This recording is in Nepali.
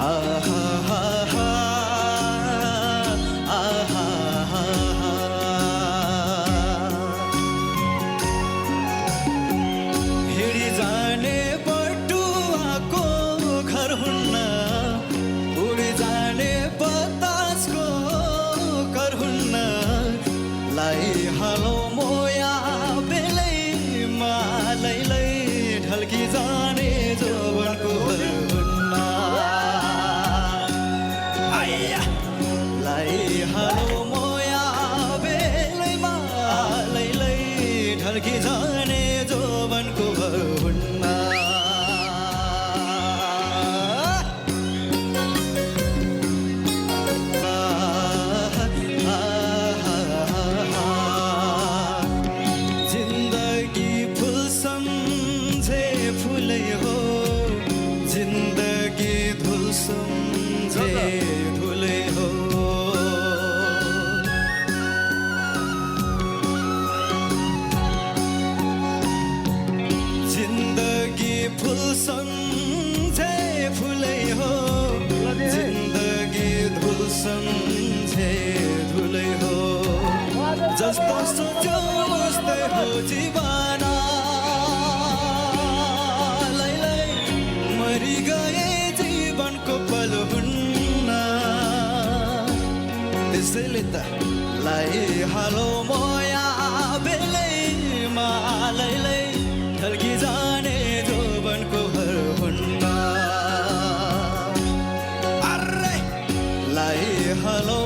आहा हा हा आहा हा हा हिँडी जाने बटुवाको घर हुन्न उडी जाने बतासको घर हुन्न लाइहालौ मोया बेलैमा लैलै ढल्की जाने जोवनको घर हुन्न लाइहालौ मोया बेलैमा लैलै ढल्की जाने जोवनको घर हुन्न जिन्दगी फुल सम्झे फुलै हो जिन्दगी धुल सम्झे धुलै हो जिन्दगी फुल सम्झे फुलै हो जिन्दगी धुल सम्झे धुलै हो जस्तो सोच्यो उस्तै हो जीवन लैलै मरि गए जीवनको पल हुन्न त्यसैले त लाइहालौ मोया बेलैमा लैलै ढल्की जाने जोवनको घर हुन्न अर्रे लाइहालौ